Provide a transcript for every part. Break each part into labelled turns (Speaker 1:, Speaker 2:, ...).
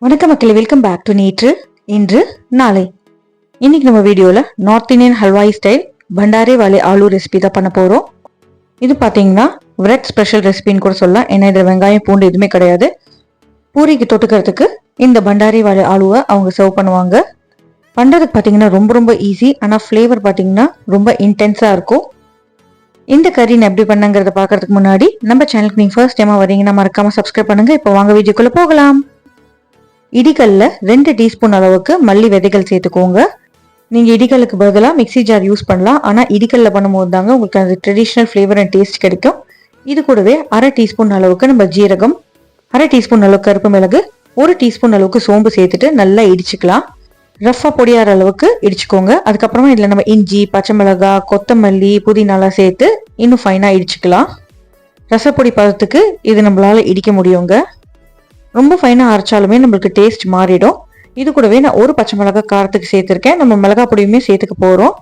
Speaker 1: வணக்கம் மக்களே, welcome back to நேற்று இன்று நாளை. இன்னைக்கு நம்ம வீடியோல நார்த் இந்தியன் ஹல்வாய் ஸ்டைல் பண்டாரே வாலே ஆலு ரெசிபி தான் பண்ண போறோம். இது பாத்தீங்கன்னா விரட் ஸ்பெஷல் ரெசிபின்னு கூட சொல்லலாம். ஏன்னா இதுல வெங்காயம் பூண்டு எதுவுமே கிடையாது. பூரிக்கு தொட்டுக்கிறதுக்கு இந்த பண்டாரே வாலே ஆலுவை அவங்க சர்வ் பண்ணுவாங்க. பண்றதுக்கு பாத்தீங்கன்னா ரொம்ப ரொம்ப ஈஸி. ஆனா ஃபிளேவர் பாத்தீங்கன்னா ரொம்ப இன்டென்ஸா இருக்கும். இந்த கறி நான் எப்படி பண்ணங்கிறத பாக்குறதுக்கு முன்னாடி நம்ம சேனலுக்கு நீங்க ஃபர்ஸ்ட் டைமா வரீங்கன்னா மறக்காம சப்ஸ்கிரைப் பண்ணுங்க. இப்போ வாங்க வீடியோக்குள்ள போகலாம். இடிகல்ல 2 டீஸ்பூன் அளவுக்கு மல்லி விதைகள் சேர்த்துக்கோங்க. நீங்க இடிகல்லுக்கு பதிலாக மிக்சி ஜார் யூஸ் பண்ணலாம். ஆனா இடிகல்ல பண்ணும்போது தாங்க உங்களுக்கு அது ட்ரெடிஷ்னல் ஃபிளேவர் அண்ட் டேஸ்ட் கிடைக்கும். இது கூடவே 1/2 டீஸ்பூன் அளவுக்கு நம்ம ஜீரகம், 1/2 டீஸ்பூன் அளவுக்கு கருப்பு மிளகு, 1 டீஸ்பூன் அளவுக்கு சோம்பு சேர்த்துட்டு நல்லா இடிச்சுக்கலாம். ரஃபா பொடியார அளவுக்கு இடிச்சுக்கோங்க. அதுக்கப்புறமா இதுல நம்ம இஞ்சி, பச்சை மிளகாய், கொத்தமல்லி, புதினாலாம் சேர்த்து இன்னும் ஃபைனா இடிச்சுக்கலாம். ரசப்பொடி பதத்துக்கு இது நம்மளால இடிக்க முடியுங்க. ரொம்ப ஃபைனாக அரைச்சாலுமே நம்மளுக்கு டேஸ்ட் மாறிடும். இது கூடவே நான் ஒரு பச்சை மிளகாய் காரத்துக்கு சேர்த்துருக்கேன். நம்ம மிளகாய் பொடியுமே சேர்த்துக்க போகிறோம்.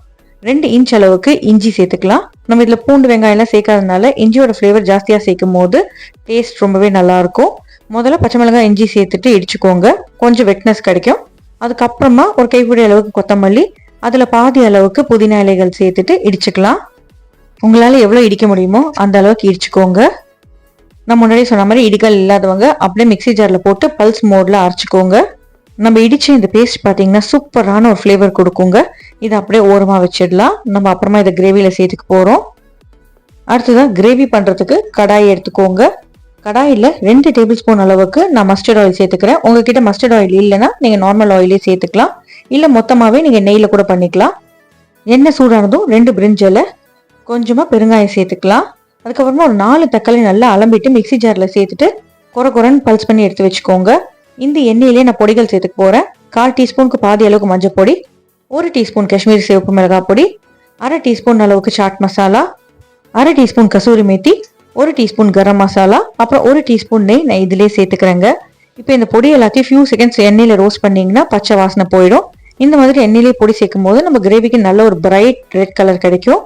Speaker 1: 2 இன்ச் அளவுக்கு இஞ்சி சேர்த்துக்கலாம். நம்ம இதில் பூண்டு வெங்காயம்லாம் சேர்க்காதனால இஞ்சியோட ஃப்ளேவர் ஜாஸ்தியாக சேர்க்கும் போது டேஸ்ட் ரொம்பவே நல்லாயிருக்கும். முதல்ல பச்சை மிளகாய் இஞ்சி சேர்த்துட்டு இடிச்சுக்கோங்க. கொஞ்சம் வெட்னஸ் கிடைக்கும். அதுக்கப்புறமா ஒரு கைப்பிடி அளவுக்கு கொத்தமல்லி, அதில் பாதி அளவுக்கு புதினா இலைகள் சேர்த்துட்டு இடிச்சுக்கலாம். உங்களால் எவ்வளோ இடிக்க முடியுமோ அந்த அளவுக்கு இடிச்சுக்கோங்க. நான் முன்னாடி சொன்ன மாதிரி இடிகள் இல்லாதவங்க அப்படியே மிக்சி ஜாரில் போட்டு பல்ஸ் மோடில் அரைச்சிக்கோங்க. நம்ம இடிச்ச இந்த பேஸ்ட் பார்த்தீங்கன்னா சூப்பரான ஒரு ஃப்ளேவர் கொடுக்குங்க. இதை அப்படியே ஓரமாக வச்சிடலாம். நம்ம அப்புறமா இதை கிரேவியில் சேர்த்துக்க போகிறோம். அடுத்ததான் கிரேவி பண்ணுறதுக்கு கடாயை எடுத்துக்கோங்க. கடாயில் 2 டேபிள் ஸ்பூன் அளவுக்கு நான் மஸ்டர்ட் ஆயில் சேர்த்துக்கிறேன். உங்ககிட்ட மஸ்டர்ட் ஆயில் இல்லைன்னா நீங்கள் நார்மல் ஆயிலே சேர்த்துக்கலாம். இல்லை மொத்தமாகவே நீங்கள் நெய்யில் கூட பண்ணிக்கலாம். எண்ணெய் சூடானதும் 2 பிரிஞ்ச் இலை, கொஞ்சமாக பெருங்காயம் சேர்த்துக்கலாம். அதுக்கப்புறமா ஒரு 4 தக்காளி நல்லா அலம்பிட்டு மிக்சி ஜாரில் சேர்த்துட்டு குறைன்னு பல்ஸ் பண்ணி எடுத்து வச்சுக்கோங்க. இந்த எண்ணெயிலே நான் பொடிகள் சேர்த்துக்க போகிறேன். 1/4 டீஸ்பூனுக்கு பாதி அளவுக்கு மஞ்சள் பொடி, 1 டீஸ்பூன் காஷ்மீரி சிவப்பு மிளகாய் பொடி, 1/2 டீஸ்பூன் அளவுக்கு சாட் மசாலா, 1/2 டீஸ்பூன் கசூரி மேத்தி, 1 டீஸ்பூன் கரம் மசாலா, அப்புறம் 1 டீஸ்பூன் நெய் நான் இதிலே சேர்த்துக்கிறேங்க. இப்போ இந்த பொடி எல்லாத்தையும் ஃபியூ செகண்ட்ஸ் எண்ணெயில் ரோஸ்ட் பண்ணிங்கன்னா பச்சை வாசனை போயிடும். இந்த மாதிரி எண்ணெயிலே பொடி சேர்க்கும் போது நம்ம கிரேவிக்கு நல்ல ஒரு பிரைட் ரெட் கலர் கிடைக்கும்.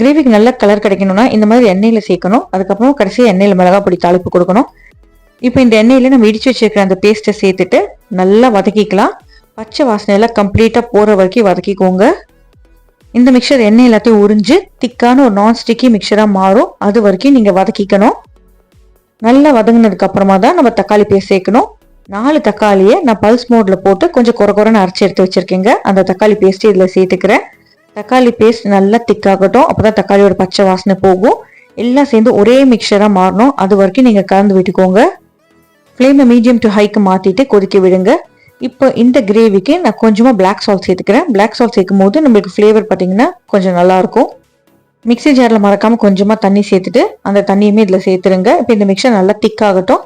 Speaker 1: கிரேவிக்கு நல்ல கலர் கிடைக்கணும்னா இந்த மாதிரி எண்ணெயில் சேர்க்கணும். அதுக்கப்புறம் கடைசியாக எண்ணெயில் மிளகாய் பொடி தாளிப்பு கொடுக்கணும். இப்போ இந்த எண்ணெயில் நம்ம இடிச்சு வச்சிருக்கிற அந்த பேஸ்ட்டை சேர்த்துட்டு நல்லா வதக்கிக்கலாம். பச்சை வாசனையெல்லாம் கம்ப்ளீட்டாக போகிற வரைக்கும் வதக்கிக்கோங்க. இந்த மிக்சர் எண்ணெய் எல்லாத்தையும் உறிஞ்சு திக்கான ஒரு நான் ஸ்டிக்கி மிக்சராக மாறும். அது வரைக்கும் நீங்கள் வதக்கிக்கணும். நல்லா வதங்கினதுக்கு அப்புறமா தான் நம்ம தக்காளி பேஸ்ட் சேர்க்கணும். 4 தக்காளியை நான் பல்ஸ் மோடில் போட்டு கொஞ்சம் குறைன்னு அரைச்சி எடுத்து வச்சிருக்கேங்க. அந்த தக்காளி பேஸ்ட்டு இதில் சேர்த்துக்கிறேன். தக்காளி பேஸ்ட் நல்லா திக்காகட்டும். அப்போதான் தக்காளியோட பச்சை வாசனை போகும். எல்லாம் சேர்ந்து ஒரே மிக்சராக மாறணும். அது வரைக்கும் நீங்கள் கலந்து விட்டுக்கோங்க. ஃப்ளேமை மீடியம் டு ஹைக்கு மாற்றிட்டு கொதிக்க விடுங்க. இப்போ இந்த கிரேவிக்கு நான் கொஞ்சமாக பிளாக் சால்ட் சேர்த்துக்கிறேன். பிளாக் சால்ட் சேர்க்கும் போது நம்மளுக்கு ஃப்ளேவர் பார்த்தீங்கன்னா கொஞ்சம் நல்லாயிருக்கும். மிக்சி ஜாரில் மறக்காமல் கொஞ்சமாக தண்ணி சேர்த்துட்டு அந்த தண்ணியுமே இதில் சேர்த்துருங்க. இப்போ இந்த மிக்சர் நல்லா திக்காகட்டும்.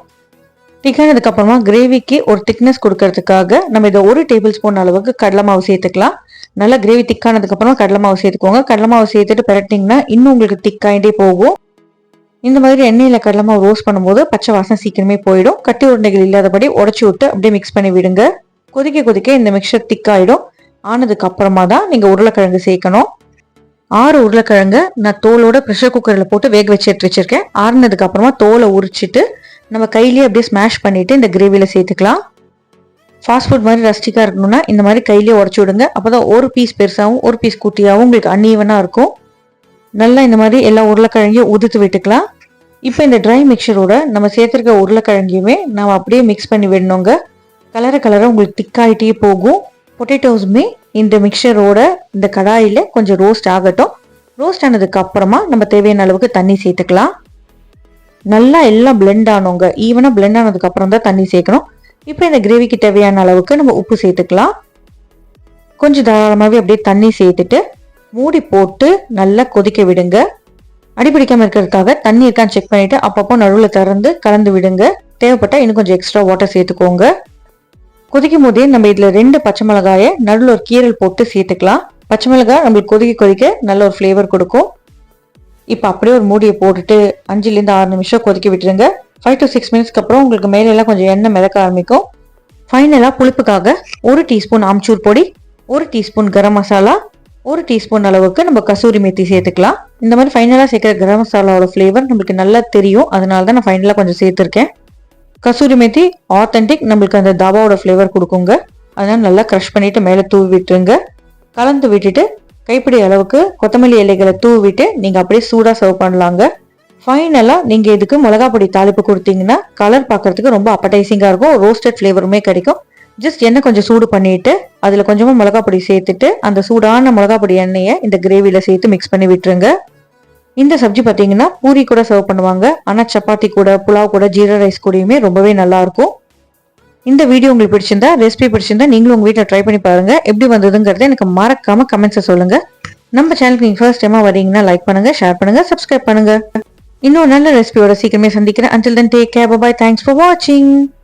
Speaker 1: திக்கானதுக்கப்புறமா கிரேவிக்கு ஒரு திக்னஸ் கொடுக்கறதுக்காக நம்ம இதை 1 டேபிள் ஸ்பூன் அளவுக்கு கடலை மாவு சேர்த்துக்கலாம். நல்லா கிரேவி திக்கானதுக்கப்புறமா கடலை மாவு சேர்த்துக்கோங்க. கடலை மாவு சேர்த்துட்டு பரட்டிங்கன்னா இன்னும் உங்களுக்கு திக்காயிட்டே போகும். இந்த மாதிரி எண்ணெயில் கடலை மாவு ரோஸ்ட் பண்ணும்போது பச்சை வாசனை சீக்கிரமே போயிடும். கட்டி உருண்டைகள் இல்லாதபடி உடச்சி விட்டு அப்படியே மிக்ஸ் பண்ணி விடுங்க. கொதிக்க இந்த மிக்சர் திக்காயிடும். ஆனதுக்கு அப்புறமா தான் நீங்கள் உருளைக்கிழங்கு சேர்க்கணும். 6 உருளைக்கிழங்கு நான் தோலோட ப்ரெஷர் குக்கரில் போட்டு வேக வச்சு எடுத்து வச்சிருக்கேன். ஆறுனதுக்கு அப்புறமா தோலை உரிச்சிட்டு நம்ம கையிலேயே அப்படியே ஸ்மாஷ் பண்ணிட்டு இந்த கிரேவியில் சேர்த்துக்கலாம். ஃபாஸ்ட் ஃபுட் மாதிரி ரஸ்டிக்காக இருக்கணும்னா இந்த மாதிரி கையிலேயே உடச்சி விடுங்க. அப்போ தான் ஒரு பீஸ் பெருசாகவும் ஒரு பீஸ் குட்டியாகவும் உங்களுக்கு அன்ஈவனாக இருக்கும். நல்லா இந்த மாதிரி எல்லா உருளைக்கிழங்கையும் உதுத்து விட்டுக்கலாம். இப்போ இந்த ட்ரை மிக்சரோட நம்ம சேர்த்துருக்க உருளைக்கிழங்கையுமே நம்ம அப்படியே மிக்ஸ் பண்ணி விடணுங்க. கலரை உங்களுக்கு திக்காயிட்டே போகும். பொட்டேட்டோஸுமே இந்த மிக்சரோட இந்த கடாயில் கொஞ்சம் ரோஸ்ட் ஆகட்டும். ரோஸ்ட் ஆனதுக்கு அப்புறமா நம்ம தேவையான அளவுக்கு தண்ணி சேர்த்துக்கலாம். நல்லா எல்லாம் பிளெண்ட் ஆனவங்க ஈவனாக பிளெண்ட் ஆனதுக்கு அப்புறம் தான் தண்ணி சேர்க்கணும். இப்போ இந்த கிரேவிக்கு தேவையான அளவுக்கு நம்ம உப்பு சேர்த்துக்கலாம். கொஞ்சம் தாராளமாகவே அப்படியே தண்ணி சேர்த்துட்டு மூடி போட்டு நல்லா கொதிக்க விடுங்க. அடிப்பிடிக்காமல் இருக்கிறதுக்காக தண்ணி இருக்கான்னு செக் பண்ணிட்டு அப்பப்போ நடுவில் திறந்து கலந்து விடுங்க. தேவைப்பட்டால் இன்னும் கொஞ்சம் எக்ஸ்ட்ரா வாட்டர் சேர்த்துக்கோங்க. கொதிக்கும் போதே நம்ம இதில் 2 பச்சை மிளகாயை நடுவில் ஒரு கீரல் போட்டு சேர்த்துக்கலாம். பச்சை மிளகாய் நம்மளுக்கு கொதிக்க நல்ல ஒரு ஃப்ளேவர் கொடுக்கும். இப்போ அப்படியே ஒரு மூடியை போட்டுட்டு 5லேருந்து 6 நிமிஷம் கொதிக்க விட்டுருங்க. 5 to 6 மினிட்ஸ்க்கு அப்புறம் உங்களுக்கு மேலெல்லாம் கொஞ்சம் எண்ணெய் மிதக்க ஆரம்பிக்கும். ஃபைனலாக புளிப்புக்காக 1 டீஸ்பூன் ஆம்ச்சூர் பொடி, 1 டீஸ்பூன் கரம் மசாலா, 1 டீஸ்பூன் அளவுக்கு நம்ம கசூரி மேத்தி சேர்த்துக்கலாம். இந்த மாதிரி ஃபைனலாக சேர்க்குற கரம் மசாலாவோட ஃப்ளேவர் நம்மளுக்கு நல்லா தெரியும். அதனால தான் நான் ஃபைனலாக கொஞ்சம் சேர்த்துருக்கேன். கசூரி மேத்தி ஆத்தென்டிக் நம்மளுக்கு அந்த தாபாவோட ஃப்ளேவர் கொடுக்குங்க. அதனால நல்லா க்ரஷ் பண்ணிட்டு மேலே தூவி விட்டுருங்க. கலந்து விட்டுட்டு கைப்பிடி அளவுக்கு கொத்தமல்லி இலைகளை தூவி விட்டு நீங்கள் அப்படியே சூடாக சர்வ் பண்ணலாங்க. ஃபைனலாக நீங்கள் இதுக்கு மிளகா பொடி தாளிப்பு கொடுத்தீங்கன்னா கலர் பார்க்கறதுக்கு ரொம்ப அப்படைசிங்காக இருக்கும். ரோஸ்டட் ஃப்ளேவருமே கிடைக்கும். ஜஸ்ட் எண்ணெய் கொஞ்சம் சூடு பண்ணிட்டு அதில் கொஞ்சமாக மிளகா பொடி சேர்த்துட்டு அந்த சூடான மிளகா பொடி எண்ணெயை இந்த கிரேவியில் சேர்த்து மிக்ஸ் பண்ணி விட்டுருங்க. இந்த சப்ஜி பார்த்தீங்கன்னா பூரி கூட சர்வ் பண்ணுவாங்க. ஆனால் சப்பாத்தி கூட, புலாவ் கூட, ஜீரா ரைஸ் கூடயுமே ரொம்பவே நல்லா இருக்கும். இந்த வீடியோ உங்களுக்கு பிடிச்சிருந்தா, ரெசிபி பிடிச்சிருந்தா நீங்களும் உங்க வீட்டில் ட்ரை பண்ணி பாருங்க. எப்படி வந்ததுங்கிறத எனக்கு மறக்காம கமெண்ட்ஸை சொல்லுங்க. நம்ம சேனலுக்கு நீங்க ஃபர்ஸ்ட் டைமா வரீங்கன்னா லைக் பண்ணுங்க, ஷேர் பண்ணுங்க, சப்ஸ்கிரைப் பண்ணுங்க. இன்னும் நல்ல ரெசிபியோட சீக்கிரமே சந்திக்கிறேன். Until then, take care. Bye bye. Thanks for watching.